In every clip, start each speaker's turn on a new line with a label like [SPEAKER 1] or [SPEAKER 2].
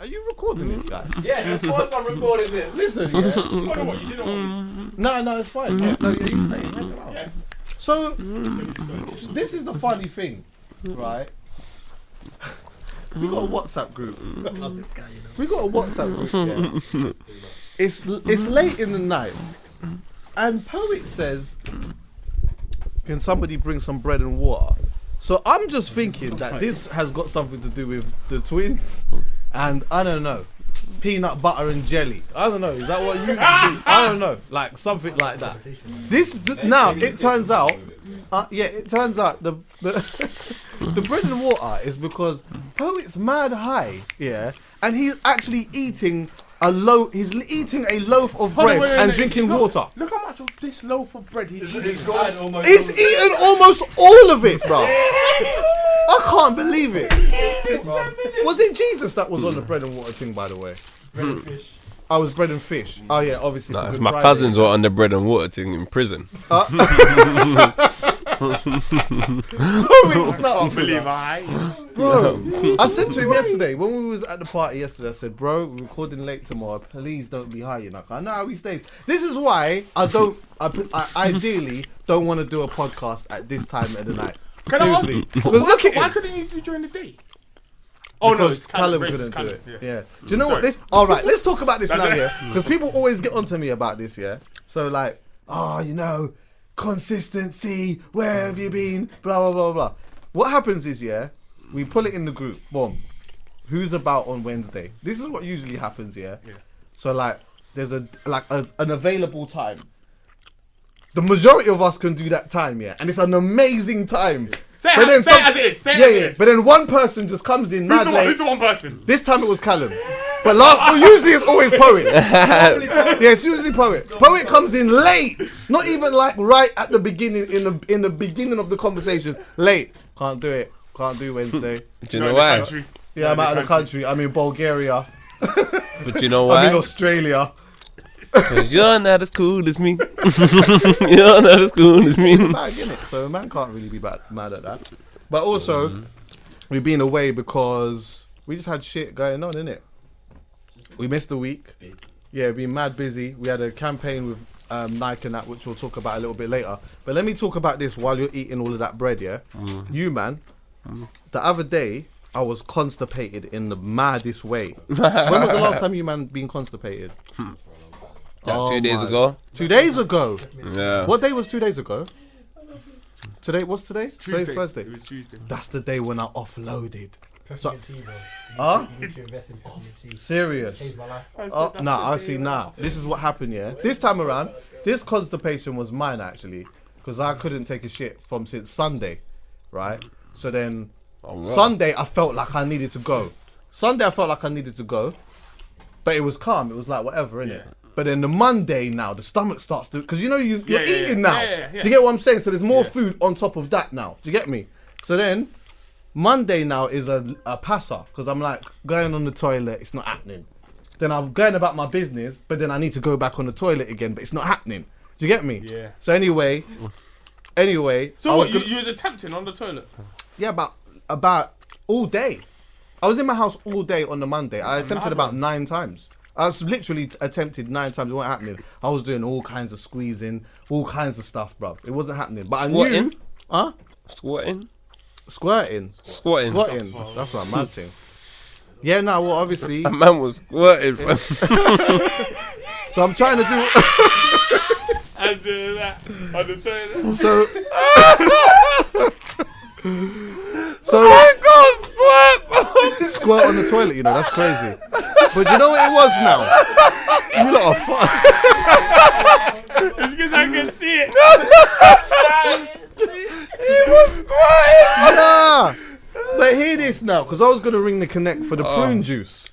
[SPEAKER 1] Are you recording this guy?
[SPEAKER 2] Yeah, of course I'm recording this.
[SPEAKER 1] Listen, yeah.
[SPEAKER 2] What, you didn't want me?
[SPEAKER 1] No, it's fine. Yeah. No, you stay. Yeah. So, this is the funny thing, right? We got a WhatsApp group. We got a WhatsApp group, yeah. It's late in the night, and Poet says, can somebody bring some bread and water? So I'm just thinking that this has got something to do with the twins, and I don't know, peanut butter and jelly. I don't know. Is that what you? I don't know. Like something like that. Now it turns out, it turns out the bread and water is because Poet's mad high, yeah, and he's actually eating a loaf. He's eating a loaf of bread and drinking water.
[SPEAKER 2] Look how much of this loaf of bread he's eating.
[SPEAKER 1] He's eaten almost all of it, bro. I can't believe it. Was it Jesus that was on the bread and water thing, by the way?
[SPEAKER 2] Bread and fish.
[SPEAKER 1] I was bread and fish. Oh yeah, obviously.
[SPEAKER 3] Nah, if my cousins were on the bread and water thing in prison.
[SPEAKER 1] Bro, I said to him yesterday when we was at the party yesterday. I said, "Bro, we're recording late tomorrow. Please don't be high, you know. I know how he stays. This is why I ideally don't want to do a podcast at this time of the night. Seriously, because look at him.
[SPEAKER 2] Why couldn't you do during the day?
[SPEAKER 1] Because Callum couldn't do it. Yeah. Do you know what this? All right, let's talk about this now, yeah. Because people always get onto me about this, yeah. So like, you know, consistency. Where have you been? Blah blah blah blah. What happens is, yeah, we pull it in the group. Boom. Who's about on Wednesday? This is what usually happens, yeah. So like, there's an available time. The majority of us can do that time, yeah, and it's an amazing time.
[SPEAKER 2] Say it as it is. Say it as it is.
[SPEAKER 1] But then one person just comes in mad late.
[SPEAKER 2] Who's the one person?
[SPEAKER 1] This time it was Callum. But usually it's always Poet. Yeah, it's usually Poet. Poet comes in late. Not even like right at the beginning, in the beginning of the conversation. Late. Can't do it. Can't do Wednesday.
[SPEAKER 3] Do you know why?
[SPEAKER 1] Yeah, I'm out of the country. I'm in Bulgaria.
[SPEAKER 3] But you know why?
[SPEAKER 1] I'm in Australia.
[SPEAKER 3] Cause you're not as cool as me. You're not as cool as me.
[SPEAKER 1] Bag, innit? So a man can't really be mad at that. But also, we've been away because we just had shit going on, innit? We missed a week. Yeah, we've been mad busy. We had a campaign with Nike and that, which we'll talk about a little bit later. But let me talk about this while you're eating all of that bread, yeah? You, man, the other day, I was constipated in the maddest way. When was the last time you, man, been constipated?
[SPEAKER 3] 2 days ago.
[SPEAKER 1] 2 days ago?
[SPEAKER 3] Yeah.
[SPEAKER 1] What day was 2 days ago? What's today?
[SPEAKER 2] Tuesday.
[SPEAKER 1] Today's Thursday.
[SPEAKER 2] It was Tuesday.
[SPEAKER 1] That's the day when I offloaded. So,
[SPEAKER 4] You need to invest in PMT.
[SPEAKER 1] serious?
[SPEAKER 4] Changed my life.
[SPEAKER 1] This is what happened, yeah? This time around, this constipation was mine, actually. Because I couldn't take a shit since Sunday, right? So then, Sunday, I felt like I needed to go. But it was calm. It was like, whatever, innit? Yeah. But then the Monday now, the stomach starts to... Because, you know, you're eating now.
[SPEAKER 2] Yeah.
[SPEAKER 1] Do you get what I'm saying? So there's more food on top of that now. Do you get me? So then, Monday now is a passer. Because I'm like, going on the toilet, it's not happening. Then I'm going about my business, but then I need to go back on the toilet again, but it's not happening. Do you get me?
[SPEAKER 2] Yeah.
[SPEAKER 1] So anyway...
[SPEAKER 2] So what, you was attempting on the toilet?
[SPEAKER 1] Yeah, about all day. I was in my house all day on the Monday. I attempted about 9 times. I was literally attempted 9 times. It wasn't happening. I was doing all kinds of squeezing, all kinds of stuff, bro. It wasn't happening. But
[SPEAKER 3] Squatting?
[SPEAKER 1] I knew... Huh?
[SPEAKER 3] Squatting.
[SPEAKER 1] That's what I'm mad thing. Yeah, no, well, obviously...
[SPEAKER 3] A man was squirting.
[SPEAKER 1] So I'm trying to do...
[SPEAKER 2] And do that on the toilet.
[SPEAKER 1] So squirt on the toilet, you know, that's crazy. But you know what it was now? You lot are fun.
[SPEAKER 2] It's because I can see it.
[SPEAKER 3] He was squirting.
[SPEAKER 1] Yeah. But hear this now, because I was going to ring the connect for the prune juice.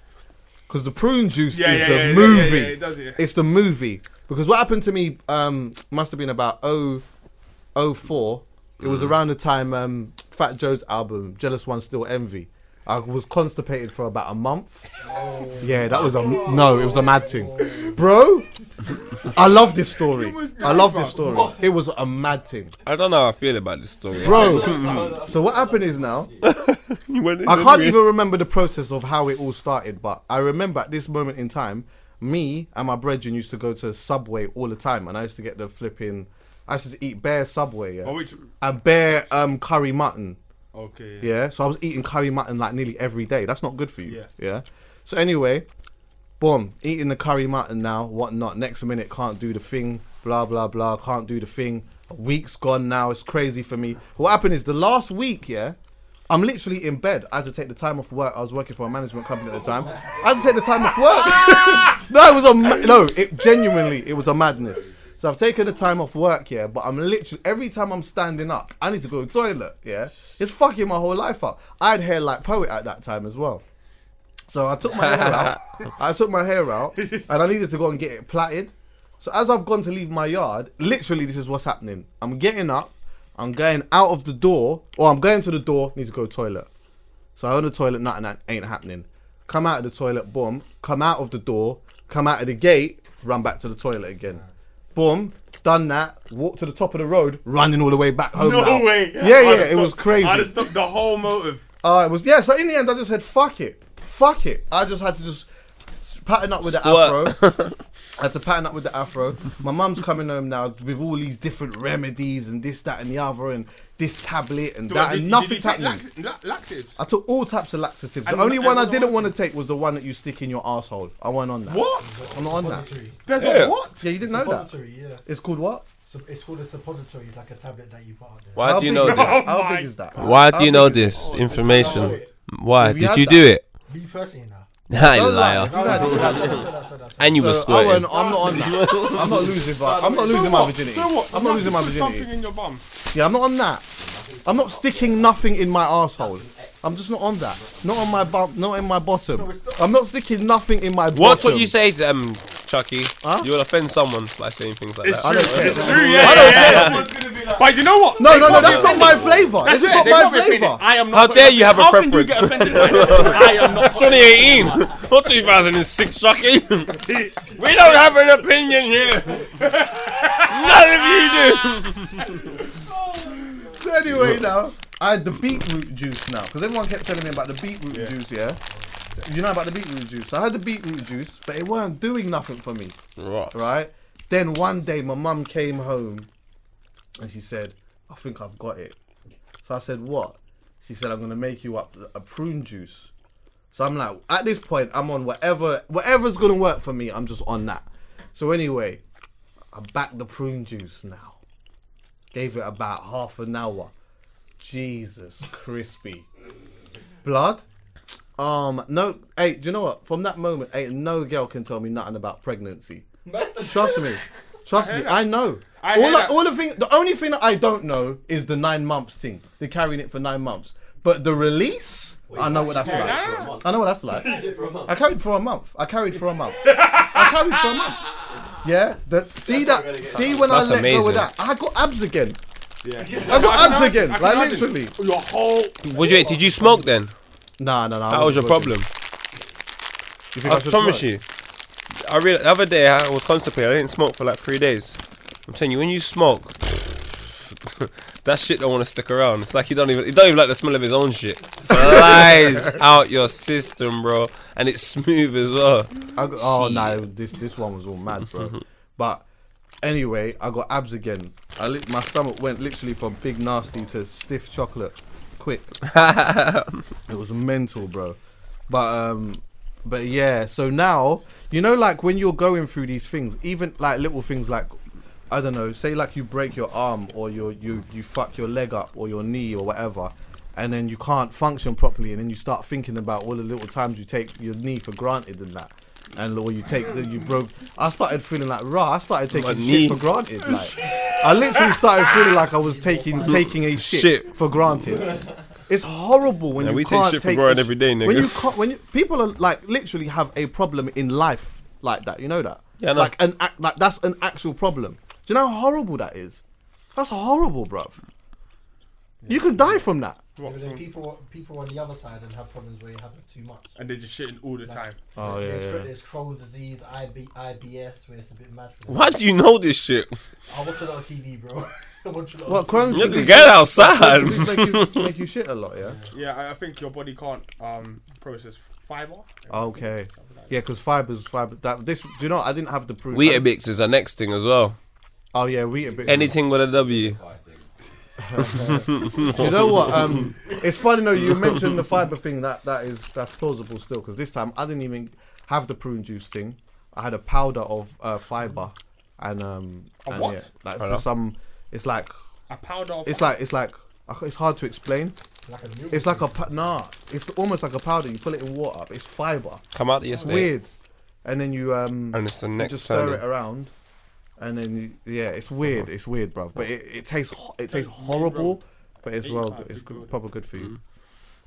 [SPEAKER 1] Because the prune juice is the movie.
[SPEAKER 2] Yeah, it does, yeah.
[SPEAKER 1] It's the movie. Because what happened to me must have been about 04. It was around the time Fat Joe's album, Jealous One Still Envy. I was constipated for about a month. Yeah, that was it was a mad thing. Bro, I love this story.
[SPEAKER 2] almost
[SPEAKER 1] I love
[SPEAKER 2] died,
[SPEAKER 1] this story. It was a mad thing,
[SPEAKER 3] I don't know how I feel about this story.
[SPEAKER 1] bro. So what happened is now.
[SPEAKER 3] You went in
[SPEAKER 1] I
[SPEAKER 3] the
[SPEAKER 1] can't
[SPEAKER 3] way.
[SPEAKER 1] even remember the process of how it all started, but I remember at this moment in time, me and my brethren used to go to Subway all the time, and I used to get the flipping. I used to eat bare Subway, yeah,
[SPEAKER 2] Oh, which?
[SPEAKER 1] and bare curry mutton,
[SPEAKER 2] Okay.
[SPEAKER 1] yeah. So I was eating curry mutton like nearly every day. That's not good for you,
[SPEAKER 2] Yeah.
[SPEAKER 1] yeah. So anyway, boom, eating the curry mutton now, whatnot. Next minute, can't do the thing, blah blah blah, can't do the thing. A week's gone now. It's crazy for me. What happened is the last week, yeah. I'm literally in bed. I had to take the time off work. I was working for a management company at the time. I had to take the time off work. No, it was it genuinely, it was a madness. So I've taken the time off work, yeah, but I'm literally, every time I'm standing up, I need to go to the toilet, yeah. It's fucking my whole life up. I had hair like Poet at that time as well. So I took my hair out. And I needed to go and get it plaited. So as I've gone to leave my yard, literally this is what's happening. I'm getting up. I'm going out of the door, or I'm going to the door, need to go to the toilet. So I go to the toilet, nothing that ain't happening. Come out of the toilet, boom. Come out of the door, come out of the gate, run back to the toilet again. Boom, done that, walk to the top of the road, running all the way back home.
[SPEAKER 2] No
[SPEAKER 1] now.
[SPEAKER 2] way.
[SPEAKER 1] Yeah, it was crazy.
[SPEAKER 2] I'd have stopped the whole motive.
[SPEAKER 1] It was, yeah, so in the end, I just said, fuck it. I just had to just pattern up with the afro. I had to pattern up with the afro. My mum's coming home now with all these different remedies and this, that, and the other, and this tablet and that, and nothing's happening.
[SPEAKER 2] Laxatives?
[SPEAKER 1] I took all types of laxatives. The
[SPEAKER 2] And-
[SPEAKER 1] only
[SPEAKER 2] and
[SPEAKER 1] one I
[SPEAKER 2] what the
[SPEAKER 1] didn't
[SPEAKER 2] one?
[SPEAKER 1] want to take was the one that you stick in your asshole. I wasn't on that.
[SPEAKER 2] What?
[SPEAKER 1] I'm not on that.
[SPEAKER 4] Suppository.
[SPEAKER 2] There's
[SPEAKER 3] Yeah.
[SPEAKER 2] a what?
[SPEAKER 1] Yeah, you didn't know that.
[SPEAKER 4] Suppository, yeah.
[SPEAKER 1] It's called what?
[SPEAKER 4] So it's called a suppository. It's like a tablet that you put out there.
[SPEAKER 3] Why do you know
[SPEAKER 1] big is
[SPEAKER 3] this?
[SPEAKER 1] that? How
[SPEAKER 2] my
[SPEAKER 1] big is that?
[SPEAKER 3] Why do you
[SPEAKER 1] How
[SPEAKER 3] know
[SPEAKER 1] big is
[SPEAKER 3] this information? Why?
[SPEAKER 1] Have you
[SPEAKER 3] Did
[SPEAKER 1] had
[SPEAKER 3] you
[SPEAKER 1] that?
[SPEAKER 3] do it?
[SPEAKER 4] Me personally now.
[SPEAKER 3] Hi,
[SPEAKER 1] Don't lie.
[SPEAKER 3] liar.
[SPEAKER 1] If you had it, you had it.
[SPEAKER 3] And you were
[SPEAKER 1] So,
[SPEAKER 3] squirting.
[SPEAKER 1] I'm not on that. I'm not losing. I'm not losing my virginity.
[SPEAKER 2] So what?
[SPEAKER 1] I'm not losing my
[SPEAKER 2] Put something
[SPEAKER 1] virginity.
[SPEAKER 2] in your bum.
[SPEAKER 1] Yeah, I'm not on that. I'm not sticking nothing in my asshole. I'm just not on that. Not on my bum. Not in my bottom. I'm not sticking nothing in my bottom.
[SPEAKER 3] Watch what you say to Chuckie.
[SPEAKER 1] Huh?
[SPEAKER 3] You'll offend someone by saying things like
[SPEAKER 2] It's
[SPEAKER 3] that.
[SPEAKER 2] true.
[SPEAKER 1] don't care.
[SPEAKER 2] It's true. Yeah.
[SPEAKER 1] I don't
[SPEAKER 2] Yeah. But you know what?
[SPEAKER 1] No,
[SPEAKER 2] They
[SPEAKER 1] no,
[SPEAKER 2] can't
[SPEAKER 1] that's
[SPEAKER 2] be
[SPEAKER 1] not my
[SPEAKER 2] offended.
[SPEAKER 1] flavour.
[SPEAKER 2] That's
[SPEAKER 1] This is
[SPEAKER 2] it.
[SPEAKER 1] not
[SPEAKER 2] They
[SPEAKER 1] my
[SPEAKER 2] can't be offended.
[SPEAKER 1] flavour.
[SPEAKER 2] I am not.
[SPEAKER 3] How
[SPEAKER 2] gonna-
[SPEAKER 3] dare you have a
[SPEAKER 2] How can you
[SPEAKER 3] preference?
[SPEAKER 2] get offended by that? I am not.
[SPEAKER 3] 2018, not 2006, Chuckie. We don't have an opinion here. None of you do.
[SPEAKER 1] So anyway, now I had the beetroot juice now because everyone kept telling me about the beetroot juice. Yeah, you know about the beetroot juice. So I had the beetroot juice, but it weren't doing nothing for me. Right. Then one day my mum came home and she said, "I think I've got it." So I said, "What?" She said, "I'm gonna make you up a prune juice." So I'm like, at this point, I'm on whatever's gonna work for me. I'm just on that. So anyway, I backed the prune juice now. Gave it about half an hour. Jesus, crispy. Blood? No, hey, do you know what? From that moment, ain't no girl can tell me nothing about pregnancy. Trust me. I know. The only thing that I don't know is the 9 months thing. They're carrying it for 9 months. But the release, I know what that's like. I know what that's like. I carried for a month. Yeah. See when
[SPEAKER 3] That's
[SPEAKER 1] I let go
[SPEAKER 3] amazing.
[SPEAKER 1] of that, I got abs again.
[SPEAKER 2] Yeah.
[SPEAKER 1] I got abs again.
[SPEAKER 2] I can
[SPEAKER 1] Like
[SPEAKER 2] imagine.
[SPEAKER 1] literally.
[SPEAKER 2] Your whole.
[SPEAKER 3] Wait, did you smoke then?
[SPEAKER 1] Nah.
[SPEAKER 3] That was your problem.
[SPEAKER 1] You think
[SPEAKER 3] I
[SPEAKER 1] should
[SPEAKER 3] promise
[SPEAKER 1] smoke?
[SPEAKER 3] you. I realized the other day I was constipated. I didn't smoke for like 3 days. I'm telling you, when you smoke, that shit don't want to stick around. It's like he don't even like the smell of his own shit. Flies out your system, bro, and it's smooth as well.
[SPEAKER 1] This one was all mad, bro. But anyway, I got abs again. My stomach went literally from big nasty to stiff chocolate, quick. It was mental, bro. But yeah. So now you know, like when you're going through these things, even like little things like, I don't know, say like you break your arm or you fuck your leg up or your knee or whatever, and then you can't function properly, and then you start thinking about all the little times you take your knee for granted and that, or you take that you broke. I started feeling like I started taking shit for granted. Like I literally started feeling like I was taking a shit for granted. It's horrible when
[SPEAKER 3] we
[SPEAKER 1] you can't
[SPEAKER 3] take shit for granted every day, nigga.
[SPEAKER 1] When people are like literally have a problem in life like that, you know that?
[SPEAKER 3] Yeah, I know.
[SPEAKER 1] Like that's an actual problem. Do you know how horrible that is? That's horrible, bruv. You could die from that.
[SPEAKER 4] But then people on the other side and have problems where you have too much.
[SPEAKER 2] And they're just shitting all the time.
[SPEAKER 1] Oh yeah.
[SPEAKER 4] There's Crohn's disease, IBS, where it's a bit mad.
[SPEAKER 3] Why do you know this shit?
[SPEAKER 4] I watch a lot of TV, bro. I watch a lot
[SPEAKER 1] What
[SPEAKER 4] of
[SPEAKER 1] Crohn's
[SPEAKER 3] You have to
[SPEAKER 1] disease?
[SPEAKER 3] get outside.
[SPEAKER 1] make you shit a lot, yeah.
[SPEAKER 2] Yeah, I think your body can't process fiber.
[SPEAKER 1] Okay. Yeah, because fiber. That this. Do you know? I didn't have the proof.
[SPEAKER 3] Weetabix is the next thing as well.
[SPEAKER 1] Oh yeah, Weetabix.
[SPEAKER 3] Anything with a W.
[SPEAKER 1] Do you know what? It's funny though. You mentioned the fiber thing. That's plausible still. Because this time I didn't even have the prune juice thing. I had a powder of fiber and
[SPEAKER 2] what?
[SPEAKER 1] Yeah, like for some. It's like
[SPEAKER 2] A powder of
[SPEAKER 1] it's hard to explain.
[SPEAKER 4] like a milk.
[SPEAKER 1] It's like it's almost like a powder. You put it in water, but it's fiber.
[SPEAKER 3] Come out of your state.
[SPEAKER 1] Weird. And then you
[SPEAKER 3] And it's the
[SPEAKER 1] you
[SPEAKER 3] next
[SPEAKER 1] just stir
[SPEAKER 3] turn.
[SPEAKER 1] it around, and then it's weird. It's weird, bruv. But it tastes horrible, but it's it's proper good for you.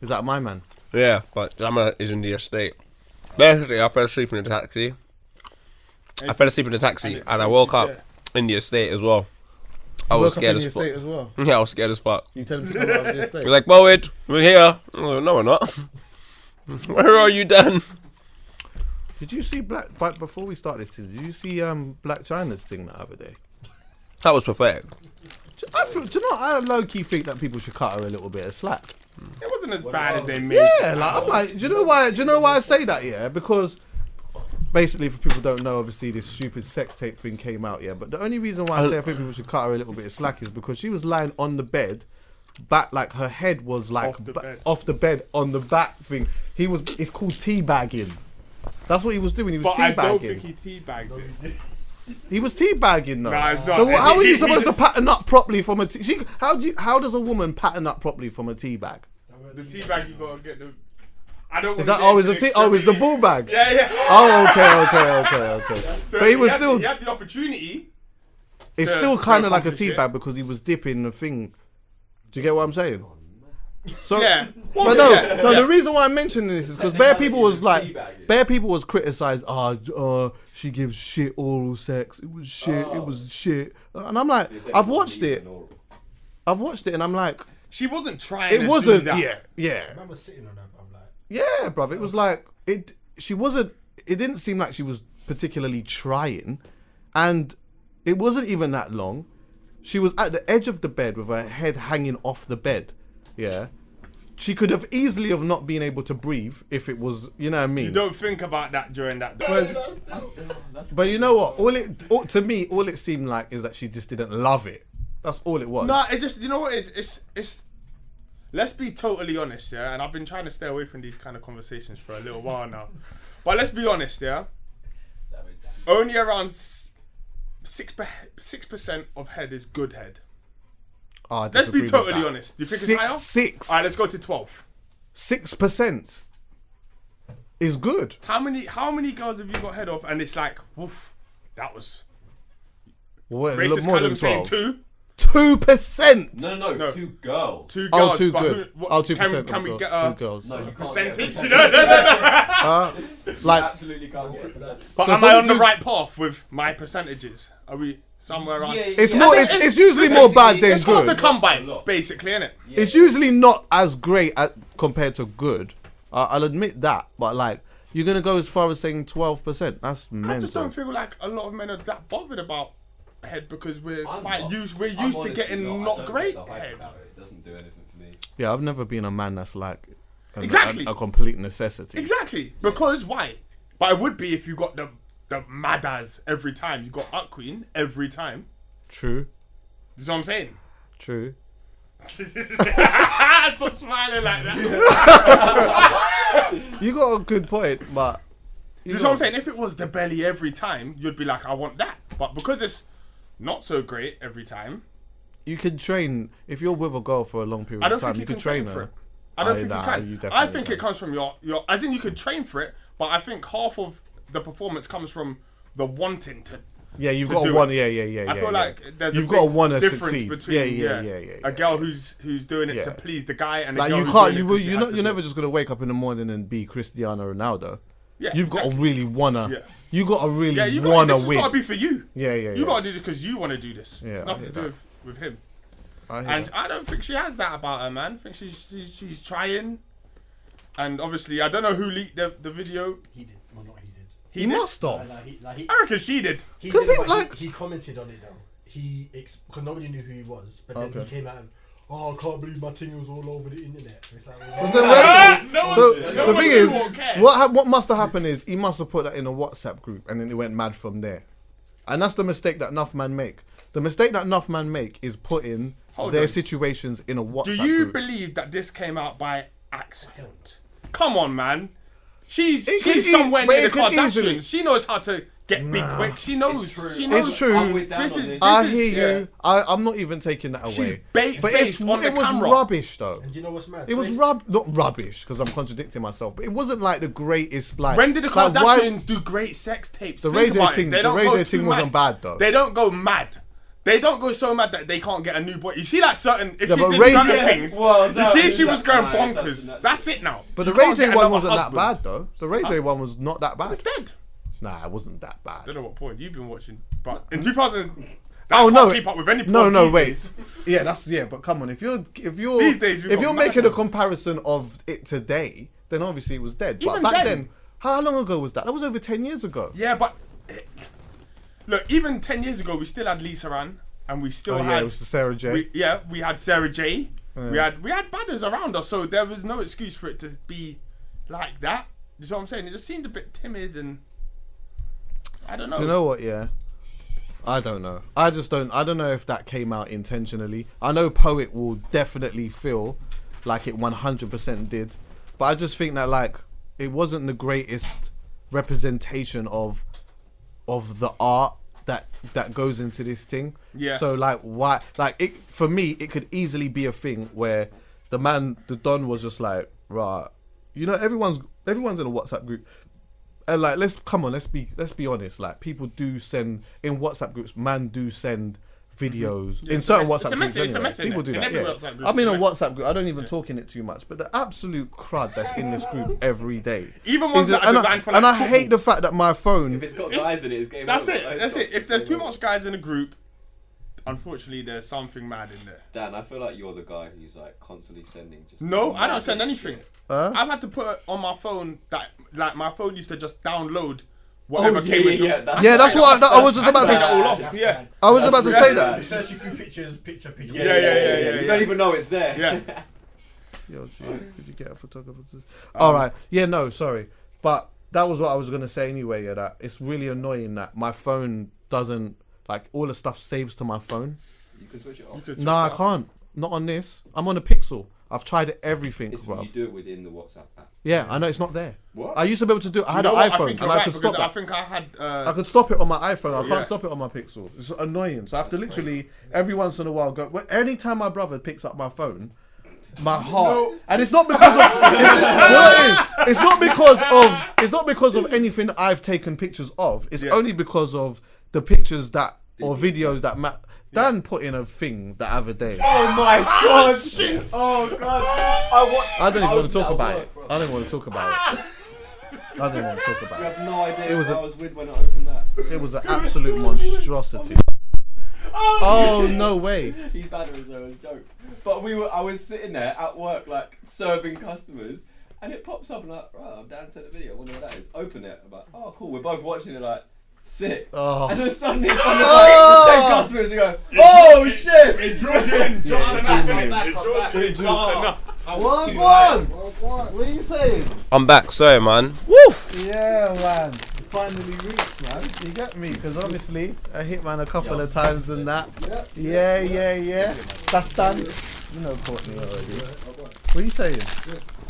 [SPEAKER 1] Is that my man?
[SPEAKER 3] Yeah, but Lama is in the estate. Basically, I fell asleep in the taxi. And I woke up in the estate as well. I was scared as fuck.
[SPEAKER 1] as well.
[SPEAKER 3] Yeah, I was scared as fuck.
[SPEAKER 1] You tell him to come out of the estate.
[SPEAKER 3] You're like, Boyd, we're here. Oh, no, we're not. Where are you, Dan?
[SPEAKER 1] Did you see but before we start this thing, did you see Black Chyna's thing the other day?
[SPEAKER 3] That was pathetic.
[SPEAKER 1] Do you know, I low-key think that people should cut her a little bit of slack.
[SPEAKER 2] It wasn't as bad as they made it.
[SPEAKER 1] Yeah, like I'm like, do you know why I say that? Yeah, because basically, for people who don't know, obviously this stupid sex tape thing came out. Yeah, but the only reason why I say I think people should cut her a little bit of slack is because she was lying on the bed, back like her head was like off the bed on the back thing. It's called teabagging. That's what he was doing. He was
[SPEAKER 2] But I don't
[SPEAKER 1] teabagging.
[SPEAKER 2] think he teabagged it.
[SPEAKER 1] He was teabagging though.
[SPEAKER 2] Nah, it's not.
[SPEAKER 1] So how are you
[SPEAKER 2] He
[SPEAKER 1] supposed
[SPEAKER 2] just-
[SPEAKER 1] to pattern up properly from a how does a woman pattern up properly from a tea bag?
[SPEAKER 2] The teabag, you gotta get the. I don't.
[SPEAKER 1] Is that is the ball bag?
[SPEAKER 2] Yeah.
[SPEAKER 1] Oh, okay.
[SPEAKER 2] So
[SPEAKER 1] But he was still.
[SPEAKER 2] He had the opportunity.
[SPEAKER 1] It's
[SPEAKER 2] to-
[SPEAKER 1] still
[SPEAKER 2] to
[SPEAKER 1] kind of like a
[SPEAKER 2] accomplish
[SPEAKER 1] tea
[SPEAKER 2] it.
[SPEAKER 1] bag because he was dipping the thing. Do you get what I'm saying? So
[SPEAKER 2] Yeah.
[SPEAKER 1] But no. The reason why I'm mentioning this is because bare people was criticised. She gives shit oral sex. It was shit. And I'm like, I've watched it, and I'm like,
[SPEAKER 2] She wasn't trying.
[SPEAKER 1] it
[SPEAKER 2] to
[SPEAKER 1] wasn't.
[SPEAKER 2] Do that.
[SPEAKER 1] Yeah.
[SPEAKER 4] I remember sitting on her, I'm like,
[SPEAKER 1] Yeah, bruv. It was like she wasn't. It didn't seem like she was particularly trying, and it wasn't even that long. She was at the edge of the bed with her head hanging off the bed. Yeah, she could have easily have not been able to breathe if it was. You know what I mean?
[SPEAKER 2] You don't think about that during that.
[SPEAKER 1] But you know what? To me, all it seemed like is that she just didn't love it. That's all it was.
[SPEAKER 2] No, it just, you know what it is? It's. Let's be totally honest, yeah. And I've been trying to stay away from these kind of conversations for a little while now. But let's be honest, yeah. Only around 6% of head is good head.
[SPEAKER 1] Oh, I
[SPEAKER 2] Let's
[SPEAKER 1] disagree
[SPEAKER 2] be
[SPEAKER 1] with
[SPEAKER 2] totally
[SPEAKER 1] that.
[SPEAKER 2] honest. Do you think it's higher?
[SPEAKER 1] 6.
[SPEAKER 2] All right, let's go to 12.
[SPEAKER 1] 6% is good.
[SPEAKER 2] How many girls have you got head off? And it's like, woof, that was
[SPEAKER 1] What,
[SPEAKER 2] racist
[SPEAKER 1] more than
[SPEAKER 2] Callum saying
[SPEAKER 1] 12?
[SPEAKER 2] 2.
[SPEAKER 1] 2%.
[SPEAKER 5] No, 2 girls.
[SPEAKER 2] 2
[SPEAKER 1] Oh,
[SPEAKER 2] girls.
[SPEAKER 1] 2
[SPEAKER 2] but
[SPEAKER 1] good.
[SPEAKER 2] What,
[SPEAKER 1] 2%.
[SPEAKER 2] Can we
[SPEAKER 1] of
[SPEAKER 2] get
[SPEAKER 1] girls.
[SPEAKER 2] a
[SPEAKER 1] 2 girls.
[SPEAKER 5] No, you can't
[SPEAKER 2] percentage?
[SPEAKER 5] get
[SPEAKER 2] You know?
[SPEAKER 1] Like,
[SPEAKER 5] absolutely can't get that.
[SPEAKER 2] But
[SPEAKER 1] So
[SPEAKER 2] am I
[SPEAKER 1] from
[SPEAKER 2] on the
[SPEAKER 1] two-
[SPEAKER 2] right path with my percentages? Are we somewhere around?
[SPEAKER 1] it's more. It's usually
[SPEAKER 2] listen,
[SPEAKER 1] more bad than
[SPEAKER 2] It's hard to
[SPEAKER 1] good.
[SPEAKER 2] come by, basically, innit?
[SPEAKER 1] It's usually not as great compared to good. I'll admit that, but like you're gonna go as far as saying 12%. That's mental.
[SPEAKER 2] I just don't feel like a lot of men are that bothered about head because we're
[SPEAKER 5] I'm
[SPEAKER 2] quite
[SPEAKER 5] not.
[SPEAKER 2] used. We're
[SPEAKER 5] I'm
[SPEAKER 2] used to
[SPEAKER 5] honestly
[SPEAKER 2] getting
[SPEAKER 5] I
[SPEAKER 2] not
[SPEAKER 5] don't
[SPEAKER 2] great
[SPEAKER 5] get the hype
[SPEAKER 2] head.
[SPEAKER 5] about it. It doesn't do anything for me.
[SPEAKER 1] Yeah, I've never been a man that's like
[SPEAKER 2] Exactly.
[SPEAKER 1] a complete necessity.
[SPEAKER 2] Exactly. Because why? But it would be if you got the madas every time. You got Up Queen every time.
[SPEAKER 1] True.
[SPEAKER 2] You know what I'm saying?
[SPEAKER 1] True.
[SPEAKER 2] Stop smiling like that.
[SPEAKER 1] You got a good point, but
[SPEAKER 2] You know what I'm saying? If it was the belly every time, you'd be like, I want that. But because it's not so great every time,
[SPEAKER 1] you can train if you're with a girl for a long period
[SPEAKER 2] I don't
[SPEAKER 1] of time.
[SPEAKER 2] think
[SPEAKER 1] You
[SPEAKER 2] you
[SPEAKER 1] can
[SPEAKER 2] can
[SPEAKER 1] train
[SPEAKER 2] train for
[SPEAKER 1] her.
[SPEAKER 2] it. I don't think
[SPEAKER 1] nah,
[SPEAKER 2] you can.
[SPEAKER 1] you
[SPEAKER 2] I
[SPEAKER 1] definitely
[SPEAKER 2] think
[SPEAKER 1] can.
[SPEAKER 2] it comes from your. As in, you could train for it, but I think half of the performance comes from the wanting to.
[SPEAKER 1] Yeah, you've
[SPEAKER 2] to
[SPEAKER 1] got to
[SPEAKER 2] do
[SPEAKER 1] want.
[SPEAKER 2] it.
[SPEAKER 1] Yeah.
[SPEAKER 2] I feel like there's
[SPEAKER 1] you've
[SPEAKER 2] a
[SPEAKER 1] got to
[SPEAKER 2] big
[SPEAKER 1] want to
[SPEAKER 2] difference
[SPEAKER 1] succeed.
[SPEAKER 2] between
[SPEAKER 1] Yeah.
[SPEAKER 2] a girl who's doing it
[SPEAKER 1] Yeah.
[SPEAKER 2] to please the guy and a
[SPEAKER 1] Like
[SPEAKER 2] girl
[SPEAKER 1] you
[SPEAKER 2] who's
[SPEAKER 1] can't.
[SPEAKER 2] doing it 'cause she has to
[SPEAKER 1] You're
[SPEAKER 2] do
[SPEAKER 1] never
[SPEAKER 2] it.
[SPEAKER 1] just gonna wake up in the morning and be Cristiano Ronaldo.
[SPEAKER 2] Yeah,
[SPEAKER 1] You've got to
[SPEAKER 2] exactly.
[SPEAKER 1] really wanna.
[SPEAKER 2] Yeah.
[SPEAKER 1] You got to really
[SPEAKER 2] Yeah, you
[SPEAKER 1] wanna
[SPEAKER 2] got. This has
[SPEAKER 1] win.
[SPEAKER 2] got to be for you.
[SPEAKER 1] Yeah.
[SPEAKER 2] You got to do this because you want to do this.
[SPEAKER 1] Yeah,
[SPEAKER 2] It's
[SPEAKER 1] I
[SPEAKER 2] nothing
[SPEAKER 1] hear
[SPEAKER 2] to do
[SPEAKER 1] that.
[SPEAKER 2] with him. And I don't think she has that about her, man. I think she's trying. And obviously, I don't know who leaked the video.
[SPEAKER 4] He did. Well, not he did.
[SPEAKER 1] He must have.
[SPEAKER 2] I reckon she did.
[SPEAKER 4] He
[SPEAKER 1] Could
[SPEAKER 4] did,
[SPEAKER 1] be
[SPEAKER 4] but
[SPEAKER 1] like-
[SPEAKER 4] he commented on it though. Because nobody knew who he was, but then he came out and, I can't believe my thing was all over the internet. It's like, well,
[SPEAKER 1] So
[SPEAKER 2] no
[SPEAKER 1] the
[SPEAKER 2] one
[SPEAKER 1] thing
[SPEAKER 2] really
[SPEAKER 1] is,
[SPEAKER 2] won't care.
[SPEAKER 1] what must have happened is he must have put that in a WhatsApp group and then it went mad from there. And that's the mistake that enough man make. The mistake that enough man make is putting their situations in a WhatsApp
[SPEAKER 2] Do you
[SPEAKER 1] group.
[SPEAKER 2] believe that this came out by accident? Come on, man. She's
[SPEAKER 1] It could
[SPEAKER 2] somewhere
[SPEAKER 1] but
[SPEAKER 2] near
[SPEAKER 1] it
[SPEAKER 2] the
[SPEAKER 1] could easily-
[SPEAKER 2] Kardashians. She knows how to get big quick. She knows.
[SPEAKER 5] It's true.
[SPEAKER 2] She knows.
[SPEAKER 1] It's true.
[SPEAKER 5] I'm with Dan
[SPEAKER 2] This
[SPEAKER 5] on
[SPEAKER 2] is-
[SPEAKER 5] this.
[SPEAKER 1] I
[SPEAKER 2] This
[SPEAKER 1] hear
[SPEAKER 2] is-
[SPEAKER 1] you. I'm not even taking that away.
[SPEAKER 2] bait
[SPEAKER 1] But
[SPEAKER 2] faced on the
[SPEAKER 1] it was
[SPEAKER 2] camera.
[SPEAKER 1] rubbish though.
[SPEAKER 4] and you know what's mad?
[SPEAKER 1] It was not rubbish because I'm contradicting myself. But it wasn't like the greatest. Like
[SPEAKER 2] When did the
[SPEAKER 1] like, why-
[SPEAKER 2] Kardashians do great sex tapes?
[SPEAKER 1] The
[SPEAKER 2] Think
[SPEAKER 1] Ray J
[SPEAKER 2] about it.
[SPEAKER 1] thing-
[SPEAKER 2] They
[SPEAKER 1] the
[SPEAKER 2] don't
[SPEAKER 1] Ray
[SPEAKER 2] go
[SPEAKER 1] J
[SPEAKER 2] too
[SPEAKER 1] thing wasn't bad, though.
[SPEAKER 2] They don't go mad. They don't go so mad that they can't get a new boy. You see, like certain if
[SPEAKER 1] Yeah,
[SPEAKER 2] she
[SPEAKER 1] but
[SPEAKER 2] did
[SPEAKER 1] Ray
[SPEAKER 2] certain
[SPEAKER 1] J-
[SPEAKER 2] things,
[SPEAKER 5] Well,
[SPEAKER 2] you see if she
[SPEAKER 5] that-
[SPEAKER 2] was going
[SPEAKER 5] nah, it
[SPEAKER 2] bonkers.
[SPEAKER 5] doesn't-
[SPEAKER 2] That's it now.
[SPEAKER 1] But the
[SPEAKER 2] You
[SPEAKER 1] Ray
[SPEAKER 2] can't
[SPEAKER 1] J
[SPEAKER 2] get
[SPEAKER 1] one
[SPEAKER 2] another
[SPEAKER 1] wasn't that
[SPEAKER 2] husband.
[SPEAKER 1] bad though. The Ray J one was not that
[SPEAKER 2] It was
[SPEAKER 1] bad.
[SPEAKER 2] dead.
[SPEAKER 1] Nah, it wasn't that
[SPEAKER 2] I
[SPEAKER 1] bad.
[SPEAKER 2] don't know what point you've been watching, but in 2000, that
[SPEAKER 1] Oh
[SPEAKER 2] can't
[SPEAKER 1] no!
[SPEAKER 2] keep up with any porn
[SPEAKER 1] no,
[SPEAKER 2] these
[SPEAKER 1] wait.
[SPEAKER 2] days.
[SPEAKER 1] Yeah, but come on. If you're
[SPEAKER 2] These days we've
[SPEAKER 1] if
[SPEAKER 2] got
[SPEAKER 1] you're making a
[SPEAKER 2] madness.
[SPEAKER 1] comparison of it today, then obviously it was dead.
[SPEAKER 2] Even
[SPEAKER 1] but back
[SPEAKER 2] then-
[SPEAKER 1] then, how long ago was that? That was over 10 years ago.
[SPEAKER 2] Yeah, but look, even 10 years ago, we still had Lisa Ann, and we still
[SPEAKER 1] Oh
[SPEAKER 2] had
[SPEAKER 1] yeah, it was the Sarah J.
[SPEAKER 2] we had Sarah J. We had badders around us, so there was no excuse for it to be like that. You know what I'm saying? It just seemed a bit timid, and I don't know.
[SPEAKER 1] Do you know what? Yeah, I don't know. I don't know if that came out intentionally. I know Poet will definitely feel like it 100% did, but I just think that like it wasn't the greatest representation of the art that goes into this thing.
[SPEAKER 2] Yeah.
[SPEAKER 1] So like why like it for me it could easily be a thing where the Don was just like, right, you know, everyone's in a WhatsApp group. And like let's be honest, like people do send in WhatsApp groups, man do send videos in certain WhatsApp groups.
[SPEAKER 2] It's a
[SPEAKER 1] Anyway.
[SPEAKER 2] mess,
[SPEAKER 1] People do
[SPEAKER 2] in
[SPEAKER 1] that.
[SPEAKER 2] every
[SPEAKER 1] Yeah.
[SPEAKER 2] WhatsApp group,
[SPEAKER 1] I'm in
[SPEAKER 2] it's
[SPEAKER 1] a
[SPEAKER 2] a mess.
[SPEAKER 1] WhatsApp group. I don't even talk in it too much, but the absolute crud that's in this group every day.
[SPEAKER 2] Even ones
[SPEAKER 1] is
[SPEAKER 2] that are
[SPEAKER 1] and
[SPEAKER 2] designed for
[SPEAKER 1] and
[SPEAKER 2] like
[SPEAKER 1] I
[SPEAKER 2] football.
[SPEAKER 1] hate the fact that my phone.
[SPEAKER 5] If it's got guys in it, it's game
[SPEAKER 2] That's
[SPEAKER 5] over.
[SPEAKER 2] it. That's it. If there's too much guys in a group, unfortunately, there's something mad in there.
[SPEAKER 5] Dan, I feel like you're the guy who's like constantly sending just.
[SPEAKER 2] No, I don't send
[SPEAKER 5] mad
[SPEAKER 2] anything.
[SPEAKER 5] shit.
[SPEAKER 2] I've had to put it on my phone that like my phone used to just download whatever came into it.
[SPEAKER 1] Yeah, that's what I was just about
[SPEAKER 2] Turn it all
[SPEAKER 1] to.
[SPEAKER 2] off. Yeah.
[SPEAKER 1] I was about to say that.
[SPEAKER 4] Searching through pictures, picture.
[SPEAKER 2] Yeah.
[SPEAKER 5] You don't even know it's there.
[SPEAKER 2] Yeah.
[SPEAKER 1] Yo, G, could you get a photographer? All right. Yeah, no, sorry. But that was what I was going to say anyway. Yeah, that it's really annoying that my phone doesn't, like, all the stuff saves to my phone.
[SPEAKER 5] You can switch it off.
[SPEAKER 1] No, I can't. Not on this. I'm on a Pixel. I've tried everything,
[SPEAKER 5] It's
[SPEAKER 1] bro.
[SPEAKER 5] you do it within the WhatsApp app.
[SPEAKER 1] Yeah, I know it's not there.
[SPEAKER 5] What?
[SPEAKER 1] I used to be able to do it. I had
[SPEAKER 2] You
[SPEAKER 1] an
[SPEAKER 2] know what? I
[SPEAKER 1] iPhone
[SPEAKER 2] think
[SPEAKER 1] and
[SPEAKER 2] you're
[SPEAKER 1] I
[SPEAKER 2] right
[SPEAKER 1] could
[SPEAKER 2] because
[SPEAKER 1] stop
[SPEAKER 2] I
[SPEAKER 1] that.
[SPEAKER 2] think I had.
[SPEAKER 1] I could stop it on my iPhone. I
[SPEAKER 2] yeah.
[SPEAKER 1] can't stop it on my Pixel. It's annoying. So I have to literally every once in a while go. Anytime my brother picks up my phone, my heart, and it's not because of. It's not because of anything that I've taken pictures of. It's only because of the pictures that or videos that Dan put in a thing the other day.
[SPEAKER 5] Oh my god! Shit! Oh god!
[SPEAKER 1] I don't even want to talk about it. I don't want to talk about it. I don't want to talk about
[SPEAKER 5] You
[SPEAKER 1] it.
[SPEAKER 5] have no idea
[SPEAKER 1] It was
[SPEAKER 5] who
[SPEAKER 1] a-
[SPEAKER 5] I was with when I opened that.
[SPEAKER 1] It was an absolute monstrosity. Oh no way!
[SPEAKER 5] He's bad as a joke. But I was sitting there at work, like serving customers, and it pops up and I'm like, right, Dan sent a video. I wonder what that is. Open it. I'm like, oh cool. We're both watching it, like, sick.
[SPEAKER 1] Oh.
[SPEAKER 5] And then suddenly it's on the same customers and go, oh shit!
[SPEAKER 2] It draws you in. Just enough. It draws you in. Enough.
[SPEAKER 1] What are you saying?
[SPEAKER 3] I'm back. Sorry, man.
[SPEAKER 1] Yeah, man. Finally reached, man. You get me? Because obviously I hit man a couple of times and that. Yeah. That's done. You know Courtney already. What are you saying?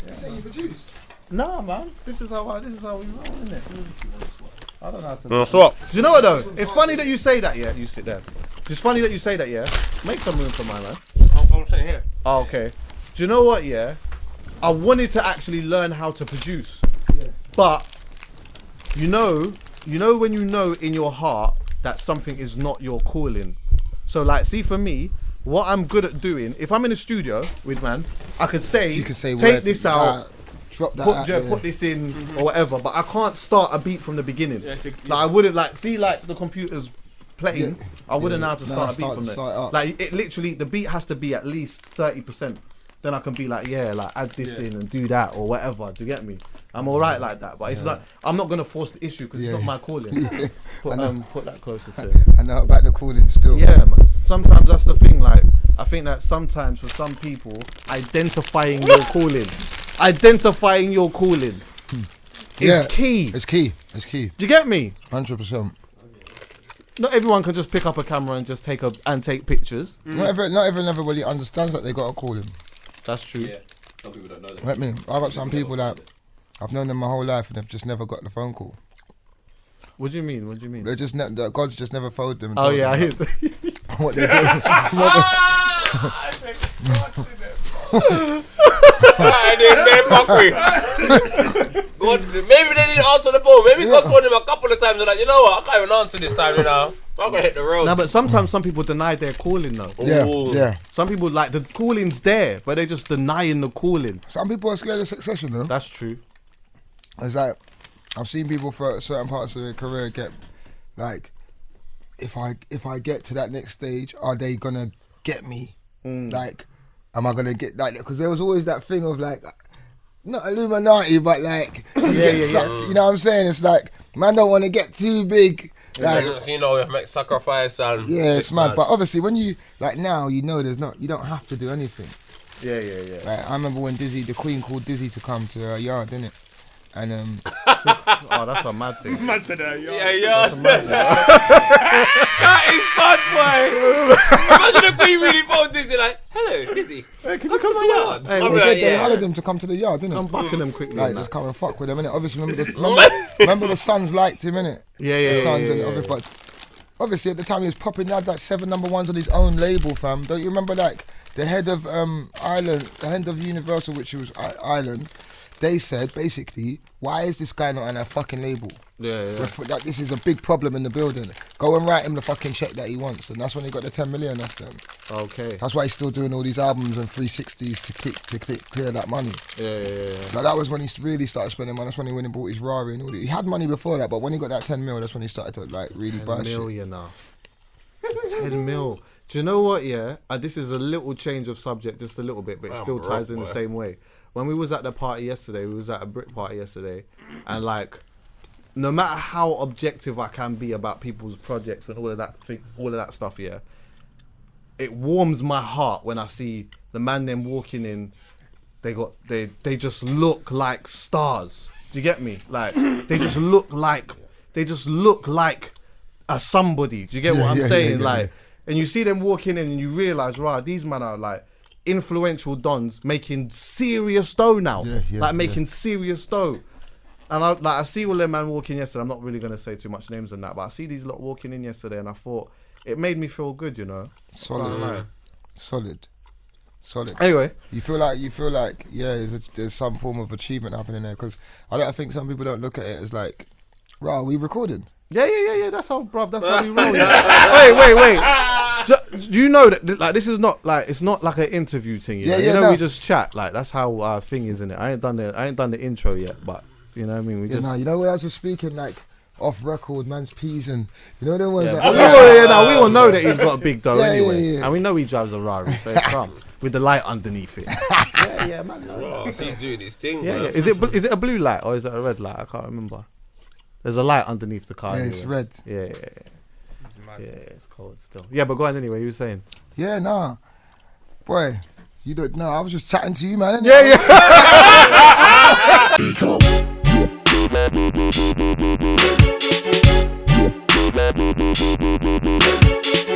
[SPEAKER 4] You say you produced.
[SPEAKER 1] Nah, man. This is how we roll, isn't it? I don't know how to.
[SPEAKER 3] No, so what?
[SPEAKER 1] Do you know what though? It's funny that you say that. Yeah, you sit there. It's funny that you say that. Yeah. Make some room for my man.
[SPEAKER 2] I'm sitting here.
[SPEAKER 1] Oh, okay. Do you know what? Yeah. I wanted to actually learn how to produce, but you know when you know in your heart that something is not your calling. So like, see for me, what I'm good at doing, if I'm in a studio with man, I could say,
[SPEAKER 6] You can say
[SPEAKER 1] take
[SPEAKER 6] words,
[SPEAKER 1] this out,
[SPEAKER 6] drop that out there.
[SPEAKER 1] put this in or whatever, but I can't start a beat from the beginning.
[SPEAKER 2] Yeah,
[SPEAKER 1] Like I wouldn't like see like the computers playing, I wouldn't know how to start a beat from
[SPEAKER 6] start it
[SPEAKER 1] there.
[SPEAKER 6] up.
[SPEAKER 1] Like it literally, the beat has to be at least 30%. Then I can be like, yeah, like add this in and do that or whatever. Do you get me? I'm alright like that, but it's not. I'm not gonna force the issue because it's not my calling. Put that closer to.
[SPEAKER 6] I know about the calling still.
[SPEAKER 1] Yeah, man. Sometimes that's the thing. Like, I think that sometimes for some people, identifying your calling is key.
[SPEAKER 6] It's key. It's key.
[SPEAKER 1] Do you get me?
[SPEAKER 6] 100%.
[SPEAKER 1] Not everyone can just pick up a camera and just take pictures.
[SPEAKER 6] Not everyone really understands that they got a calling.
[SPEAKER 1] That's true.
[SPEAKER 5] Yeah, some people don't know that.
[SPEAKER 6] Let me. I got some people that I've known them my whole life and they've just never got the phone call.
[SPEAKER 1] What do you mean? What do you mean?
[SPEAKER 6] They just God's just never phoned them. And
[SPEAKER 1] Oh
[SPEAKER 6] told
[SPEAKER 1] yeah, I
[SPEAKER 6] them
[SPEAKER 1] hear.
[SPEAKER 6] what they're doing.
[SPEAKER 3] God, maybe they didn't answer the phone. Maybe God told him a couple of times and like, you know what, I can't even answer this time, you know. I'm gonna hit the road.
[SPEAKER 1] No, but sometimes some people deny their calling though.
[SPEAKER 6] Yeah.
[SPEAKER 1] Some people like the calling's there, but they're just denying the calling.
[SPEAKER 6] Some people are scared of succession though.
[SPEAKER 1] That's true.
[SPEAKER 6] It's like I've seen people for certain parts of their career get like, if I get to that next stage, are they gonna get me? Like, am I gonna get like? Because there was always that thing of like, not Illuminati, but like you get sucked. You know what I'm saying? It's like man don't want to get too big. Like,
[SPEAKER 3] you know, make sacrifice and
[SPEAKER 6] it's mad. But obviously, when you like now, you know, you don't have to do anything.
[SPEAKER 1] Yeah.
[SPEAKER 6] Like, I remember when the Queen called Dizzy to come to her yard, didn't it? And
[SPEAKER 1] Oh, that's a mad thing.
[SPEAKER 2] Man said that, yo.
[SPEAKER 3] Yeah. That is fun, boy. Imagine the Queen really phoned Dizzy like, hello, Dizzy.
[SPEAKER 1] Hey, can you come to my yard?
[SPEAKER 6] they did. They hollered them to come to the yard, didn't it?
[SPEAKER 1] I'm bucking them quickly.
[SPEAKER 6] Like,
[SPEAKER 1] man.
[SPEAKER 6] just come and fuck with them, innit? Obviously, remember the Sons liked him, innit? The Sons and obviously, but obviously at the time he was popping. He had like 7 number 1s on his own label, fam. Don't you remember like the head of Ireland, the head of Universal, which was Ireland? They said basically, why is this guy not on a fucking label?
[SPEAKER 1] Yeah.
[SPEAKER 6] That this is a big problem in the building. Go and write him the fucking check that he wants, and that's when he got the 10 million off them.
[SPEAKER 1] Okay.
[SPEAKER 6] That's why he's still doing all these albums and 360s to clear that money.
[SPEAKER 1] Yeah.
[SPEAKER 6] Like, that was when he really started spending money. That's when he went and bought his Rari and all that. He had money before that, but when he got that 10 mil, that's when he started to like really buy
[SPEAKER 1] 10
[SPEAKER 6] shit.
[SPEAKER 1] million now. 10 mil. Do you know what? Yeah, this is a little change of subject, just a little bit, but it still ties in the same way. When we was at the party yesterday, we was at a Brit party yesterday, and like, no matter how objective I can be about people's projects and all of that stuff, yeah, it warms my heart when I see the man them walking in. They just look like stars. Do you get me? Like they just look like a somebody. Do you get what I'm saying? Like, and you see them walking in and you realise, right, these men are like influential dons making serious dough now. Making serious dough. And I see all them man walking yesterday. I'm not really gonna say too much names on that, but I see these lot walking in yesterday, and I thought it made me feel good, you know. Solid. Anyway,
[SPEAKER 6] you feel like there's some form of achievement happening there, because I think some people don't look at it as like, right, we recording.
[SPEAKER 1] Yeah. That's how, bruv. That's how we roll. Wait. Do you know that like this is not like, it's not like an interview thing? You know, we just chat. Like that's how our thing is, innit? I ain't done the intro yet, but you know what I mean. We just.
[SPEAKER 6] You know, when I was just speaking like off record, man's peas and you know the ones.
[SPEAKER 1] Yeah.
[SPEAKER 6] Like,
[SPEAKER 1] we all know that he's got a big dough anyway,
[SPEAKER 6] yeah.
[SPEAKER 1] and we know he drives a Rari, so it's calm with the light underneath it. yeah, man.
[SPEAKER 3] He's doing his thing.
[SPEAKER 1] Yeah. Is it a blue light or is it a red light? I can't remember. There's a light underneath the car.
[SPEAKER 6] Yeah,
[SPEAKER 1] anyway.
[SPEAKER 6] it's red.
[SPEAKER 1] Yeah. Yeah, it's cold still. Yeah, but go on anyway. You were saying?
[SPEAKER 6] Yeah, nah, boy, you don't know. I was just chatting to you, man.
[SPEAKER 1] Yeah.